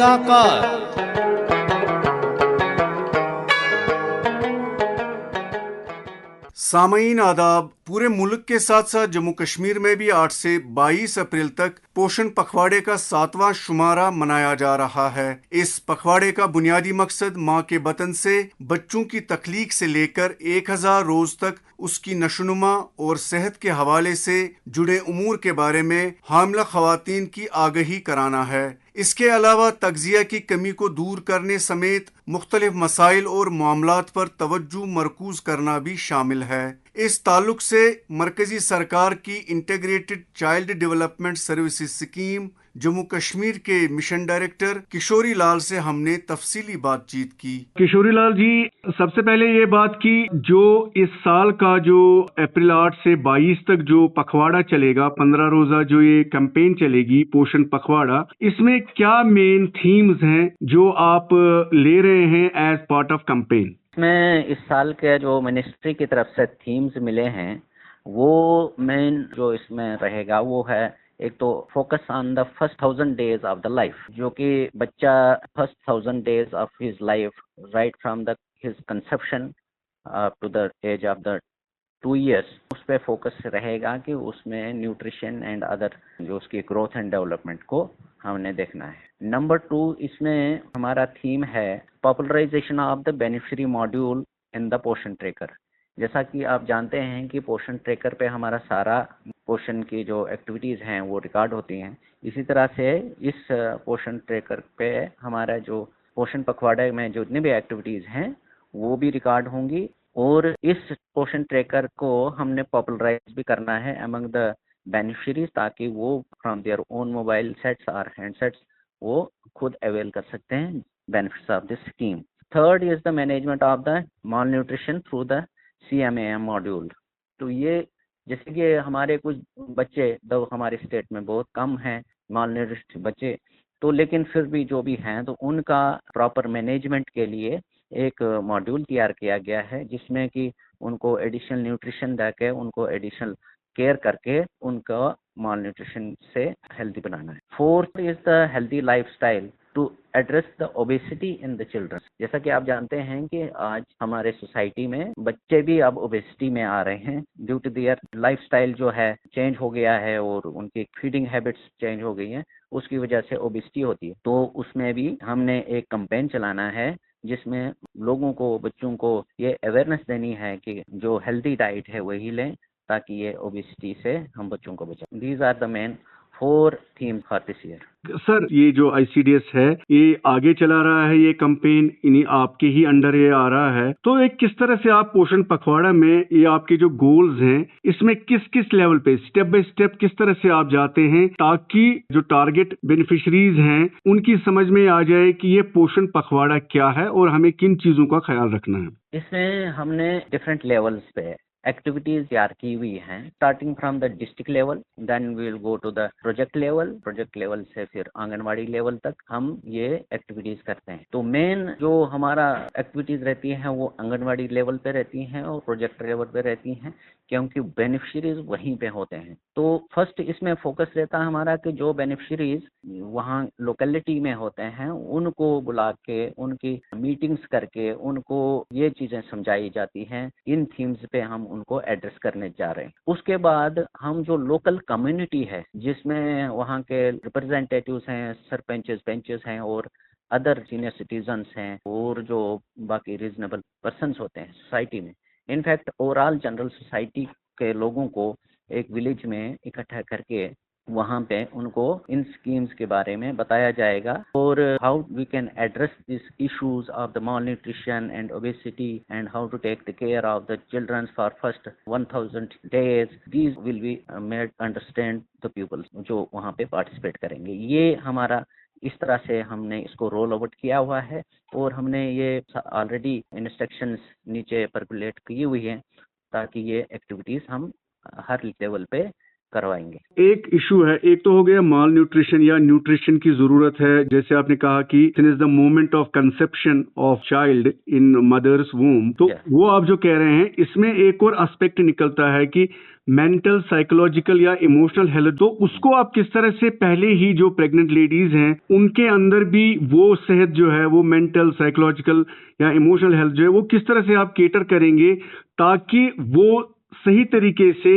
सलाहकार। सामईन आदाब। पूरे मुल्क के साथ साथ जम्मू कश्मीर में भी 8 से 22 अप्रैल तक पोषण पखवाड़े का 7वां शुमारा मनाया जा रहा है। इस पखवाड़े का बुनियादी मकसद माँ के बतन से बच्चों की तख्लीक से लेकर 1000 रोज तक उसकी नशोनुमा और सेहत के हवाले से जुड़े उमूर के बारे में हामिला खवातीन की आगही कराना है। इसके अलावा तग़ज़िया की कमी को दूर करने समेत मुख्तलिफ मसाइल और मामलात पर तवज्जो मरकूज करना भी शामिल है। इस ताल्लुक से मरकजी सरकार की integrated child development services scheme Jammu Kashmir के मिशन डायरेक्टर किशोरी लाल से हमने तफसीली बातचीत की। किशोरी लाल जी, सबसे पहले ये बात की, जो इस साल का जो अप्रैल 8 से 22 तक जो पखवाड़ा चलेगा, 15 रोजा जो ये कैंपेन चलेगी पोषण पखवाड़ा, इसमें क्या मेन थीम्स हैं जो आप ले रहे हैं एज पार्ट ऑफ कैंपेन? इसमें इस साल के जो मिनिस्ट्री की तरफ से थीम्स मिले हैं, वो मेन जो इसमें रहेगा वो है, एक तो focus on the first 1000 days of the life, जो कि बच्चा first 1000 days of his life right from the his conception to the age of the 2 years, उस पर फोकस रहेगा कि उसमें न्यूट्रिशन एंड अदर जो उसकी ग्रोथ एंड डेवलपमेंट को हमने देखना है। नंबर 2, इसमें हमारा थीम है popularisation of the beneficiary module in the पोषण ट्रैकर। जैसा कि आप जानते हैं कि पोषण ट्रैकर पे हमारा सारा पोषण की जो एक्टिविटीज़ हैं वो रिकॉर्ड होती हैं। इसी तरह से इस पोषण ट्रैकर पे हमारा जो पोषण पखवाड़े में जो जितनी भी एक्टिविटीज़ हैं वो भी रिकॉर्ड होंगी, और इस पोषण ट्रैकर को हमने पॉपुलराइज भी करना है अमंग द बेनिफिशरीज, ताकि वो from their own mobile sets और हैंडसेट्स वो खुद अवेल कर सकते हैं benefits of this scheme. Third is the management of the mall nutrition through the CMAM module. तो ये जैसे कि हमारे कुछ बच्चे तो हमारे स्टेट में बहुत कम हैं माल न्यूट्रिशन बच्चे, तो लेकिन फिर भी जो भी हैं तो उनका प्रॉपर मैनेजमेंट के लिए एक मॉड्यूल तैयार किया गया है, जिसमें कि उनको एडिशनल न्यूट्रिशन देके उनको एडिशनल केयर करके उनको माल न्यूट्रिशन से हेल्दी बनाना है। Fourth is the healthy lifestyle to address the obesity in the children. जैसा कि आप जानते हैं कि आज हमारे सोसाइटी में बच्चे भी अब ओबेसिटी में आ रहे हैं ड्यू टू देयर लाइफस्टाइल जो है चेंज हो गया है और उनकी फीडिंग हैबिट्स चेंज हो गई हैं, उसकी वजह से ओबेसिटी होती है। तो उसमें भी हमने एक कैंपेन चलाना है जिसमें लोगों को, बच्चों को ये अवेयरनेस देनी है कि जो हेल्दी डाइट है वही लें, ताकि ये ओबेसिटी से हम बच्चों को बचाएं। These are the main 4 theme for this year. Sir, ये जो ICDS है ये आगे चला रहा है, ये कैंपेन इन्हीं आपके ही अंडर ये आ रहा है, तो एक किस तरह से आप पोषण पखवाड़ा में ये आपके जो गोल्स हैं इसमें किस किस लेवल पे स्टेप बाय स्टेप किस तरह से आप जाते हैं, ताकि जो टारगेट बेनिफिशरीज हैं उनकी समझ में आ जाए कि ये पोषण पखवाड़ा क्या है और हमें किन चीजों का ख्याल रखना है? इसमें हमने डिफरेंट लेवल्स पे एक्टिविटीज तैयार की हुई हैं, starting from the district level, then we will go to the project level, project level से फिर आंगनवाड़ी लेवल तक हम ये एक्टिविटीज करते हैं। तो मेन जो हमारा एक्टिविटीज रहती हैं वो आंगनवाड़ी लेवल पे रहती हैं और प्रोजेक्ट लेवल पे रहती हैं, क्योंकि बेनिफिशरीज वहीं पे होते हैं। तो फर्स्ट इसमें फोकस रहता है हमारा कि जो बेनिफिशरीज वहाँ लोकेलिटी में होते हैं उनको बुला के, उनकी मीटिंग्स करके उनको ये चीजें समझाई जाती हैं। इन थीम्स पे हम उनको एड्रेस करने जा रहे हैं। उसके बाद हम जो लोकल कम्युनिटी है, जिसमें वहाँ के रिप्रेजेंटेटिव्स हैं, सरपंचेस, बेंचेस हैं और अदर सीनियर सिटीजन्स हैं और जो बाकी रीजनेबल पर्सन्स होते हैं सोसाइटी में, इनफैक्ट ओवरऑल जनरल सोसाइटी के लोगों को एक विलेज में इकट्ठा करके वहाँ पे उनको इन स्कीम्स के बारे में बताया जाएगा और how we can address this issues of the malnutrition and obesity and how to take the care of the children for first 1000 days. These will be made understand the people जो वहाँ पे participate करेंगे। ये हमारा इस तरह से हमने इसको रोल आउट किया हुआ है और हमने ये ऑलरेडी इंस्ट्रक्शंस नीचे परकुलेट की हुई हैं, ताकि ये एक्टिविटीज़ हम हर लेवल पे करवाएंगे। एक इशू है, एक तो हो गया माल न्यूट्रिशन या न्यूट्रिशन की जरूरत है, जैसे आपने कहा कि is the moment of conception of child in mother's womb, तो वो आप जो कह रहे हैं इसमें एक और एस्पेक्ट निकलता है कि मेंटल, साइकोलॉजिकल या इमोशनल हेल्थ, तो उसको आप किस तरह से पहले ही जो प्रेग्नेंट लेडीज हैं उनके अंदर भी वो सेहत जो है, वो मेंटल, साइकोलॉजिकल या इमोशनल हेल्थ जो है, वो किस तरह से आप केटर करेंगे ताकि वो सही तरीके से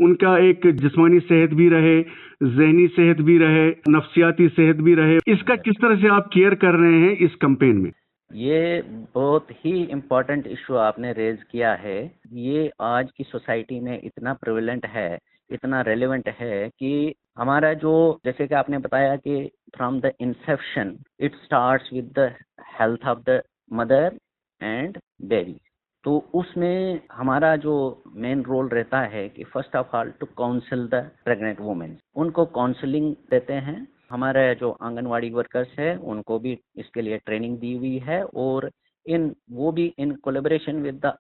उनका एक जिस्मानी सेहत भी रहे, ज़हनी सेहत भी रहे, नफ्सियाती सेहत भी रहे, इसका किस तरह से आप केयर कर रहे हैं इस कैंपेन में? ये बहुत ही इम्पोर्टेंट इशू आपने रेज किया है। ये आज की सोसाइटी में इतना प्रिवेलेंट है, इतना रेलेवेंट है कि हमारा जो, जैसे कि आपने बताया कि from the inception it starts with the health of the mother and baby. तो उसमें हमारा जो मेन रोल रहता है कि first of all to counsel the pregnant women, उनको काउंसलिंग देते हैं। हमारे जो आंगनवाड़ी वर्कर्स है उनको भी इसके लिए ट्रेनिंग दी हुई है, और वो भी in collaboration with the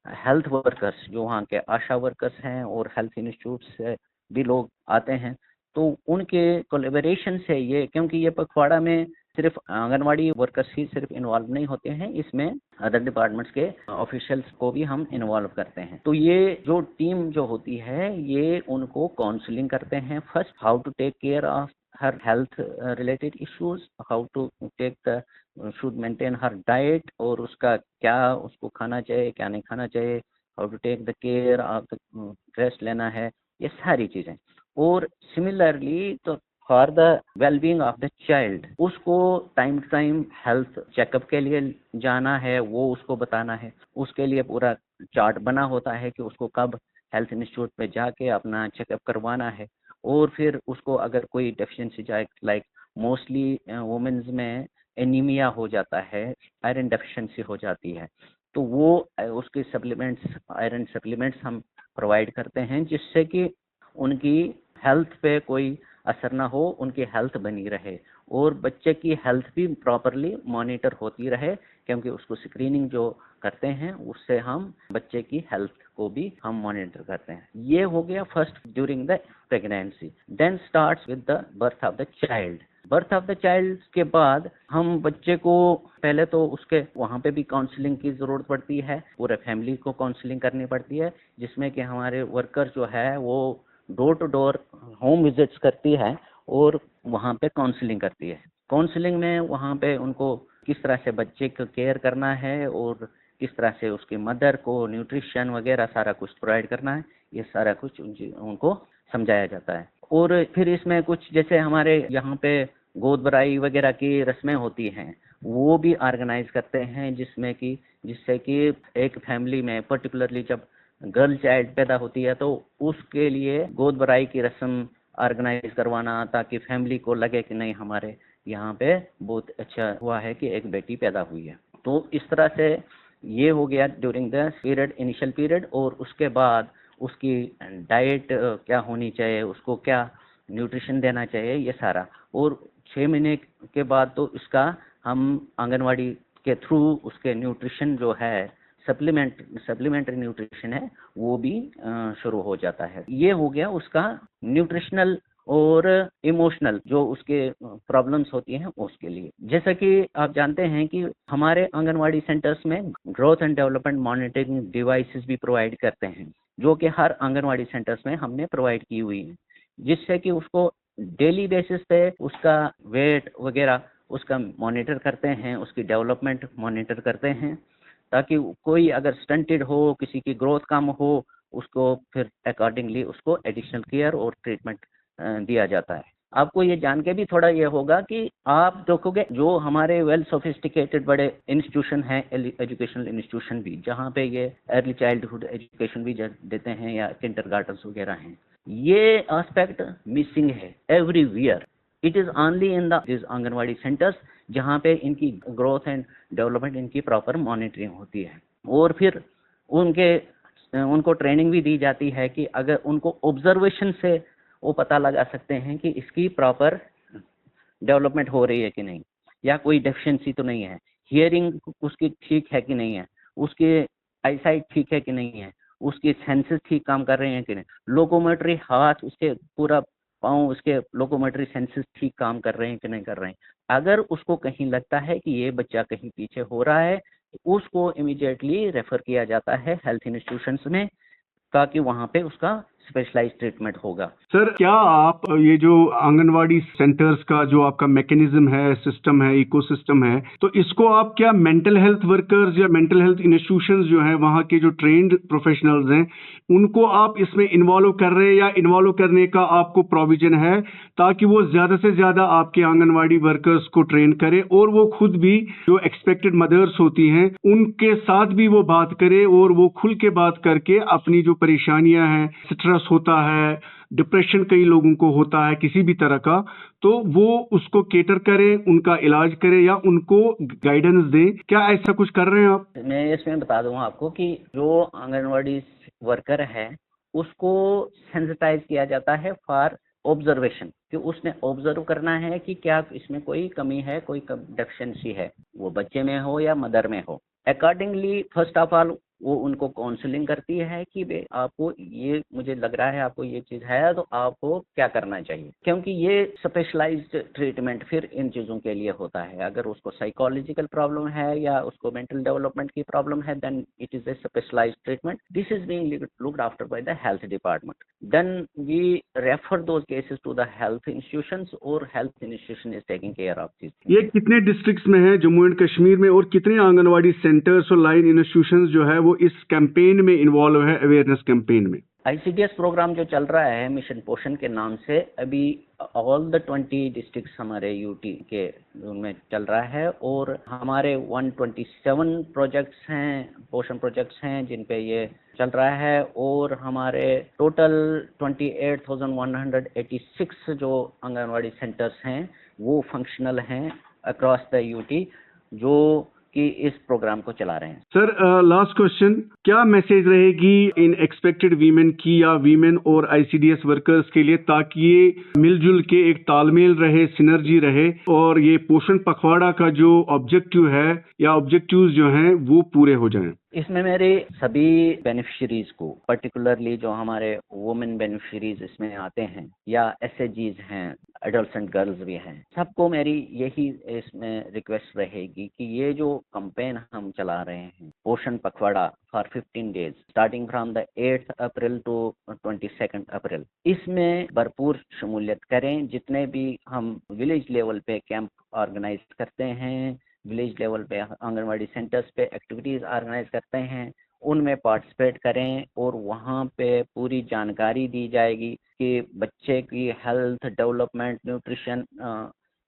health workers, जो वहाँ के आशा वर्कर्स हैं और हेल्थ इंस्टीट्यूट से भी लोग आते हैं, तो उनके कोलेबोरेशन से ये, क्योंकि ये पखवाड़ा में सिर्फ आंगनवाड़ी वर्कर्स ही सिर्फ इन्वॉल्व नहीं होते हैं, इसमें अदर डिपार्टमेंट्स के ऑफिशियल्स को भी हम इन्वॉल्व करते हैं। तो ये जो टीम जो होती है ये उनको काउंसलिंग करते हैं, first how to take care of her health related issues, how to take the should maintain her diet, और उसका क्या उसको खाना चाहिए, क्या नहीं खाना चाहिए, how to take the care of the rest लेना है, ये सारी चीज़ें। और सिमिलरली तो for the wellbeing of the child, उसको time to time health checkup के लिए जाना है, वो उसको बताना है। उसके लिए पूरा चार्ट बना होता है कि उसको कब हेल्थ इंस्टीट्यूट पे जाके अपना चेकअप करवाना है। और फिर उसको अगर कोई डेफिशिएंसी जाए, लाइक मोस्टली वुमेन्स में एनीमिया हो जाता है, आयरन डेफिशिएंसी हो जाती है, तो वो उसके सप्लीमेंट्स, आयरन सप्लीमेंट्स हम प्रोवाइड करते हैं, जिससे कि उनकी हेल्थ पे कोई असर ना हो, उनकी हेल्थ बनी रहे और बच्चे की हेल्थ भी प्रॉपरली मॉनिटर होती रहे, क्योंकि उसको स्क्रीनिंग जो करते हैं उससे हम बच्चे की हेल्थ को भी हम मॉनिटर करते हैं। ये हो गया first during the pregnancy. Then starts with the birth of the child. Birth of the child के बाद हम बच्चे को पहले तो उसके वहाँ पे भी काउंसलिंग की ज़रूरत पड़ती है, पूरे फैमिली को काउंसलिंग करनी पड़ती है, जिसमें कि हमारे वर्कर जो है वो door to door home visits करती है और वहाँ पे काउंसलिंग करती है। काउंसलिंग में वहाँ पे उनको किस तरह से बच्चे को केयर करना है और किस तरह से उसकी मदर को न्यूट्रिशन वगैरह सारा कुछ प्रोवाइड करना है, ये सारा कुछ उनको समझाया जाता है। और फिर इसमें कुछ जैसे हमारे यहाँ पे गोद भराई वगैरह की रस्में होती हैं, वो भी ऑर्गेनाइज करते हैं, जिससे कि एक फैमिली में पर्टिकुलरली जब गर्ल चाइल्ड पैदा होती है तो उसके लिए गोद भराई की रस्म ऑर्गेनाइज करवाना, ताकि फैमिली को लगे कि नहीं हमारे यहाँ पे बहुत अच्छा हुआ है कि एक बेटी पैदा हुई है। तो इस तरह से ये हो गया during the period, initial period. और उसके बाद उसकी डाइट क्या होनी चाहिए, उसको क्या न्यूट्रिशन देना चाहिए, ये सारा। और 6 महीने के बाद तो इसका हम आंगनवाड़ी के थ्रू उसके न्यूट्रिशन जो है, सप्लीमेंट्री न्यूट्रिशन है, वो भी शुरू हो जाता है। ये हो गया उसका न्यूट्रिशनल और इमोशनल जो उसके प्रॉब्लम्स होती हैं उसके लिए। जैसा कि आप जानते हैं कि हमारे आंगनवाड़ी सेंटर्स में growth and development monitoring devices भी प्रोवाइड करते हैं, जो कि हर आंगनवाड़ी सेंटर्स में हमने प्रोवाइड की हुई है, जिससे कि उसको डेली बेसिस पे उसका वेट वगैरह उसका मॉनिटर करते हैं, उसकी डेवलपमेंट मॉनिटर करते हैं, ताकि कोई अगर स्टंटेड हो, किसी की ग्रोथ कम हो, उसको फिर अकॉर्डिंगली उसको एडिशनल केयर और ट्रीटमेंट दिया जाता है। आपको ये जान के भी थोड़ा ये होगा कि आप देखोगे जो हमारे वेल सोफिस्टिकेटेड बड़े इंस्टीट्यूशन हैं, एजुकेशनल इंस्टीट्यूशन भी, जहाँ पे ये अर्ली चाइल्डहुड एजुकेशन भी देते हैं या किंडरगार्टन्स वगैरह हैं, ये एस्पेक्ट मिसिंग है everywhere. It is only in this anganwadi centres जहाँ पे इनकी ग्रोथ एंड डेवलपमेंट, इनकी प्रॉपर मॉनिटरिंग होती है। और फिर उनको ट्रेनिंग भी दी जाती है कि अगर उनको ऑब्जर्वेशन से वो पता लगा सकते हैं कि इसकी प्रॉपर डेवलपमेंट हो रही है कि नहीं, या कोई डेफिशिएंसी तो नहीं है, हियरिंग उसकी ठीक है कि नहीं है, उसकी आईसाइट ठीक है कि नहीं है, उसकी सेंसेस ठीक काम कर रहे हैं कि नहीं, लोकोमोटरी हाथ उसके पूरा पाँव उसके लोकोमोटरी सेंसेस ठीक काम कर रहे हैं कि नहीं कर रहे हैं। अगर उसको कहीं लगता है कि ये बच्चा कहीं पीछे हो रहा है तो उसको इमीडिएटली रेफर किया जाता है हेल्थ इंस्टीट्यूशंस में, ताकि वहाँ पे उसका स्पेशलाइज्ड ट्रीटमेंट होगा। सर, क्या आप ये जो आंगनवाड़ी सेंटर्स का जो आपका मैकेनिज्म है, सिस्टम है, इकोसिस्टम है, तो इसको आप क्या मेंटल हेल्थ वर्कर्स या मेंटल हेल्थ इंस्टीट्यूशंस जो हैं वहाँ के जो ट्रेन्ड प्रोफेशनल्स हैं उनको आप इसमें इन्वॉल्व कर रहे हैं या इन्वॉल्व करने का आपको प्रोविजन है, ताकि वो ज्यादा से ज्यादा आपके आंगनवाड़ी वर्कर्स को ट्रेन करें और वो खुद भी जो एक्सपेक्टेड मदर्स होती हैं उनके साथ भी वो बात करे और वो खुल के बात करके अपनी जो परेशानियां हैं, स्ट्रेस होता है, डिप्रेशन कई लोगों को होता है किसी भी तरह का, तो वो उसको केटर करें, उनका इलाज करें या उनको गाइडेंस दें। क्या ऐसा कुछ कर रहे हैं आप? मैं इसमें बता दूं आपको कि जो आंगनवाड़ी वर्कर है उसको सेंसिटाइज किया जाता है फॉर ऑब्जर्वेशन, कि उसने ऑब्जर्व करना है कि क्या इसमें कोई कमी है, कोई डेफिशिएंसी है, वो बच्चे में हो या मदर में हो। अकॉर्डिंगली फर्स्ट ऑफ ऑल वो उनको काउंसलिंग करती है कि बे आपको ये मुझे लग रहा है आपको ये चीज़ है तो आपको क्या करना चाहिए, क्योंकि ये स्पेशलाइज्ड ट्रीटमेंट फिर इन चीज़ों के लिए होता है। अगर उसको साइकोलॉजिकल प्रॉब्लम है या उसको मेंटल डेवलपमेंट की प्रॉब्लम है, then it is a specialised treatment. This is being looked after by the health department. Then we refer those cases to the health institutions और health institution is taking care of this. ये कितने districts में है Jammu and Kashmir में, और कितने anganwadi centres और line institutions जो है वो इस कैंपेन में इन्वॉल्व है, अवेयरनेस कैंपेन में? ICDS प्रोग्राम जो चल रहा है मिशन पोषण के नाम से, अभी ऑल द 20 डिस्ट्रिक्ट्स हमारे यूटी के उनमें चल रहा है और हमारे 127 प्रोजेक्ट्स हैं, पोषण प्रोजेक्ट्स हैं जिन पे ये चल रहा है, और हमारे टोटल 28,186 जो आंगनवाड़ी सेंटर्स हैं वो फंक्शनल हैं अक्रॉस द यूटी, जो कि इस प्रोग्राम को चला रहे हैं। सर, लास्ट क्वेश्चन, क्या मैसेज रहेगी इन एक्सपेक्टेड वीमेन की या वीमेन और ICDS वर्कर्स के लिए, ताकि ये मिलजुल के एक तालमेल रहे, सिनर्जी रहे और ये पोषण पखवाड़ा का जो ऑब्जेक्टिव है या ऑब्जेक्टिव्स जो हैं वो पूरे हो जाएं? इसमें मेरे सभी बेनिफिशरीज को, पर्टिकुलरली जो हमारे वुमेन बेनिफिशरीज इसमें आते हैं या SHGs हैं, एडोलसेंट गर्ल्स भी हैं, सबको मेरी यही इसमें रिक्वेस्ट रहेगी कि ये जो कैंपेन हम चला रहे हैं Poshan Pakhwada for 15 days starting from the 8th April to 22nd April, इसमें भरपूर शमूलियत करें। जितने भी हम विलेज लेवल पे कैंप ऑर्गेनाइज करते हैं, विलेज लेवल पे आंगनवाड़ी सेंटर्स पे एक्टिविटीज़ ऑर्गेनाइज करते हैं, उनमें पार्टिसिपेट करें और वहाँ पे पूरी जानकारी दी जाएगी कि बच्चे की हेल्थ, डेवलपमेंट, न्यूट्रिशन,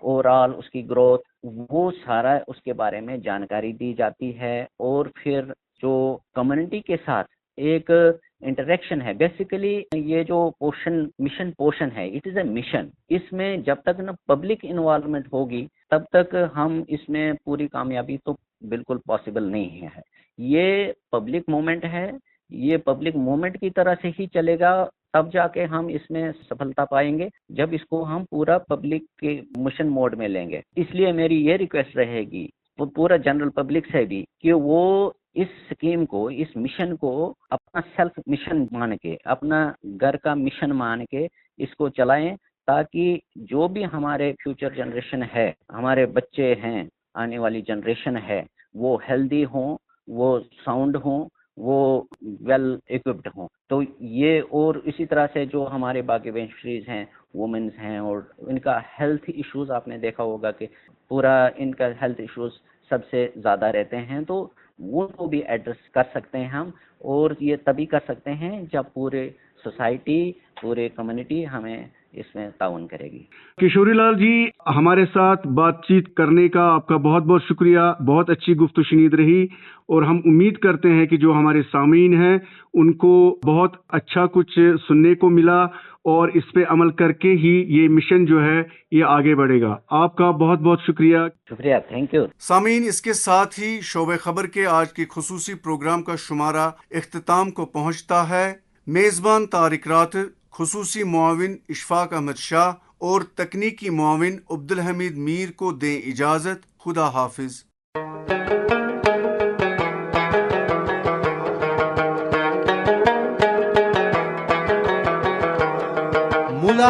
ओवरऑल उसकी ग्रोथ, वो सारा उसके बारे में जानकारी दी जाती है। और फिर जो कम्युनिटी के साथ एक इंटरेक्शन है, बेसिकली ये जो पोषण मिशन पोषण है, इट इज़ ए मिशन। इसमें जब तक ना पब्लिक इन्वॉल्वमेंट होगी तब तक हम इसमें पूरी कामयाबी तो बिल्कुल पॉसिबल नहीं है। ये पब्लिक मूवमेंट है, ये पब्लिक मूवमेंट की तरह से ही चलेगा, तब जाके हम इसमें सफलता पाएंगे जब इसको हम पूरा पब्लिक के मिशन मोड में लेंगे। इसलिए मेरी ये रिक्वेस्ट रहेगी वो पूरा जनरल पब्लिक से भी कि वो इस स्कीम को, इस मिशन को अपना सेल्फ मिशन मान के, अपना घर का मिशन मान के इसको चलाएं, ताकि जो भी हमारे फ्यूचर जनरेशन है, हमारे बच्चे हैं, आने वाली जनरेशन है, वो हेल्दी हों, वो साउंड हों, वो वेल इक्विप्ड हों। तो ये, और इसी तरह से जो हमारे बाकी बेनिफिशरीज हैं, वुमेन्स हैं, और इनका हेल्थ इश्यूज आपने देखा होगा कि पूरा इनका हेल्थ इश्यूज सबसे ज़्यादा रहते हैं, तो वो भी एड्रेस कर सकते हैं हम। और ये तभी कर सकते हैं जब पूरे सोसाइटी, पूरे कम्युनिटी हमें इसमें ताउन करेगी। किशोरी लाल जी, हमारे साथ बातचीत करने का आपका बहुत बहुत शुक्रिया। बहुत अच्छी गुफ्तगू रही और हम उम्मीद करते हैं कि जो हमारे सामीन हैं उनको बहुत अच्छा कुछ सुनने को मिला और इस पे अमल करके ही ये मिशन जो है ये आगे बढ़ेगा। आपका बहुत बहुत शुक्रिया। शुक्रिया, थैंक यू। सामीन, इसके साथ ही शोबे खबर के आज के खुसूसी प्रोग्राम का शुमारा इख्तिताम को पहुंचता है। मेजबान तारिक रात, खुसूसी मुआविन इशफाक अहमद शाह और तकनीकी मुआविन अब्दुल हमीद मीर को दें इजाजत। खुदा हाफिज।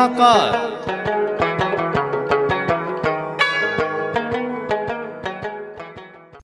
साकार।